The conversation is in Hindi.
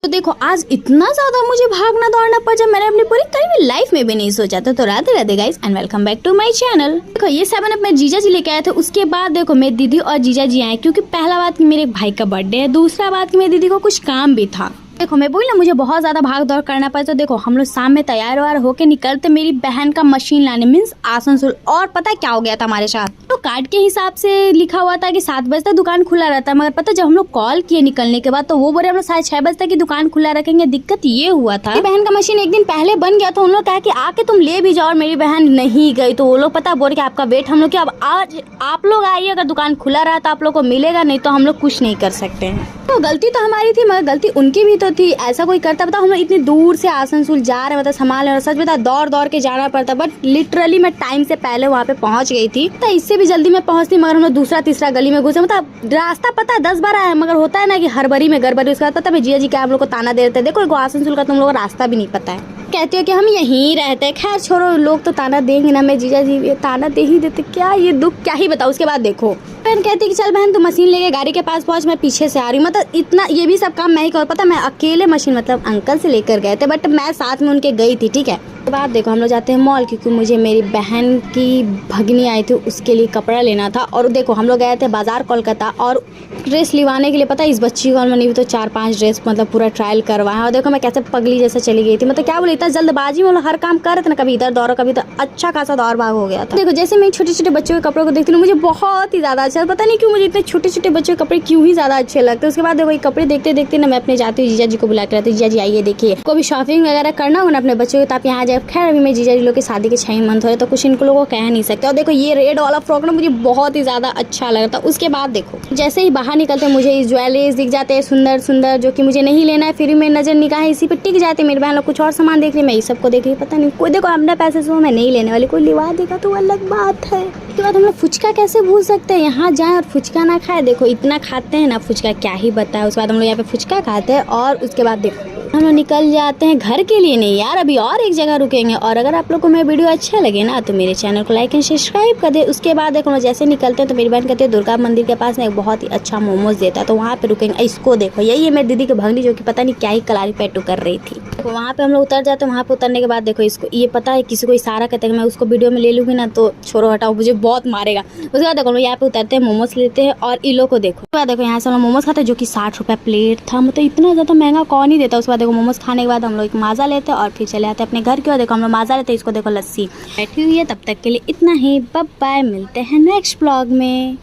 तो देखो आज इतना ज्यादा मुझे भागना दौड़ना पड़ा जब मैंने अपनी पूरी करीबी लाइफ में भी नहीं सोचा था। तो Radhe Radhe guys and welcome back to my channel. देखो ये 7 अप मेरे जीजा जी लेके आए थे। उसके बाद देखो मेरी दीदी और जीजा जी आए, क्योंकि पहला बात कि मेरे भाई का बर्थडे है, दूसरा बात कि मेरी दीदी को कुछ काम भी था। देखो मैं बोली ना मुझे बहुत ज्यादा भाग दौड़ करना पड़ा। तो देखो हम लोग शाम में तैयार वार होके निकलते मेरी बहन का मशीन लाने मीन्स आसनसोल। और पता है क्या हो गया था हमारे साथ, तो कार्ड के हिसाब से लिखा हुआ था कि 7 बजे तक दुकान खुला रहता है, मगर पता जब हम लोग कॉल किए निकलने के बाद तो वो बोले हम लोग 6:30 बजे तक की दुकान खुला रखेंगे। दिक्कत ये हुआ था बहन का मशीन एक दिन पहले बन गया, तो उन लोग कहा कि आके तुम ले भी जाओ, और मेरी बहन नहीं गई। तो वो लोग पता बोल के आपका वेट हम लोग किया। अब आज आप लोग आइए, अगर दुकान खुला रहा तो आप लोग को मिलेगा, नहीं तो हम लोग कुछ नहीं कर सकते हैं। तो गलती तो हमारी थी मगर गलती उनकी भी तो थी। ऐसा कोई करता बता हम लोग इतनी दूर से आसनसोल जा रहे हैं, मतलब सामान लेना, सच बता दौड़ दौड़ के जाना पड़ता। बट लिटरली मैं टाइम से पहले वहाँ पे पहुँच गई थी। तो इससे भी जल्दी मैं पहुँचती, मगर हम लोग दूसरा तीसरा गली में घुसे। मतलब रास्ता पता है 10 बार आया, मगर होता है ना कि हड़बड़ी में गड़बड़ी। उसके बाद पता है जिया जी क्या हम लोग को ताना दे रहे थे, देखो आसनसोल का तुम लोग रास्ता भी नहीं पता है, कहती हो कि हम यहीं रहते हैं। खैर छोड़ो, लोग तो ताना देंगे ना, मैं जीजा जी ताना दे ही देते, क्या ये दुख क्या ही बताओ। उसके बाद देखो बहन कहती कि चल बहन तू मशीन लेके गाड़ी के पास पहुंच, मैं पीछे से आ रही हूँ। मतलब इतना ये भी सब काम मैं ही कर, पता मैं अकेले मशीन मतलब अंकल से लेकर गए थे, बट मैं साथ में उनके गई थी। ठीक है, तो बाद देखो हम लोग जाते हैं मॉल, क्योंकि मुझे मेरी बहन की भगनी आई थी उसके लिए कपड़ा लेना था। और देखो हम लोग गए थे बाजार कोलकाता, और ड्रेस लिवाने के लिए पता है इस बच्ची को नहीं भी तो 4-5 ड्रेस मतलब पूरा ट्रायल करवाया। और देखो मैं कैसे पगली जैसे चली गई थी, मतलब क्या बोले इतना जल्दबाजी में हर काम कर रहे थे ना, कभी इधर दौड़ कभी तो अच्छा खासा दौड़ भाग हो गया था। देखो जैसे मैं छोटे छोटे बच्चों के कपड़ों को देखती हूँ मुझे बहुत ही ज्यादा अच्छा, पता नहीं क्यों मुझे इतने छोटे छोटे बच्चों के कपड़े क्यों ही ज्यादा अच्छे लगते हैं। उसके बाद देखो ये कपड़े देखते देखते ना मैं अपने जाती हूँ जीजा जी को बुला कर, जीजा जी आइए देखिए, को भी शॉपिंग वगैरह करना हो ना अपने बच्चों के तो आप यहाँ जाए। खैर अभी मैं जीजा जी लोग की शादी के 6 मंथ हो रहे तो कुछ इनको लोगों को कह नहीं सकते। और देखो ये रेड वाला फ्रॉक ना मुझे बहुत ही ज्यादा अच्छा लगा था। उसके बाद देखो जैसे ही बाहर निकलते मुझे इस ज्वेलरीज दिख जाते हैं सुंदर सुंदर, जो कि मुझे नहीं लेना है, फिर मेरी नजर निगाह इसी पे टिक जाती है। मेरी बहन लोग कुछ और सामान देख रही, मैं इस सबको देख रही, पता नहीं कोई देखो अपने पैसे से मैं नहीं लेने वाली, कोई लिवा देगा तो अलग बात है। उसके बाद हम लोग फुचका कैसे भूल सकते हैं, यहाँ जाएं और फुचका ना खाए। देखो इतना खाते हैं ना फुचका क्या ही बताए। उसके बाद हम लोग यहाँ पे फुचका खाते हैं, और उसके बाद देखो हम लोग निकल जाते हैं घर के लिए। नहीं यार अभी और एक जगह रुकेंगे। और अगर आप लोग को मेरा वीडियो अच्छा लगे ना तो मेरे चैनल को लाइक एंड सब्सक्राइब कर दे। उसके बाद देखो जैसे निकलते हैं तो मेरी बहन कहती है दुर्गा मंदिर के पास ना एक बहुत ही अच्छा मोमोज देता है, तो वहाँ पे रुकेंगे। इसको देखो यही है मेरी दीदी की भगनी, जो कि पता नहीं क्या ही कलारी पेटू कर रही थी। देखो वहाँ पे हम लोग उतर जाते हैं। वहाँ पे उतरने के बाद देखो इसको ये पता है किसी को इशारा कहते हैं, मैं उसको वीडियो में ले लूँगी ना तो छोड़ो हटाओ मुझे बहुत मारेगा। उसके बाद देखो यहाँ पे उतरते हैं, मोमोज लेते हैं, और इलो को देखो उसके बाद देखो यहाँ से हम मोमोज खाते हैं, जो कि 60 रुपये प्लेट था। मतलब इतना ज़्यादा महंगा कौन ही देता। उसके बाद देखो मोमोज खाने के बाद हम लोग एक माजा लेते हैं और फिर चले आते हैं अपने घर की ओर। देखो हम लोग माजा लेते हैं, इसको देखो लस्सी बैठी हुई है। तब तक के लिए इतना ही, बाय बाय, मिलते हैं नेक्स्ट ब्लॉग में।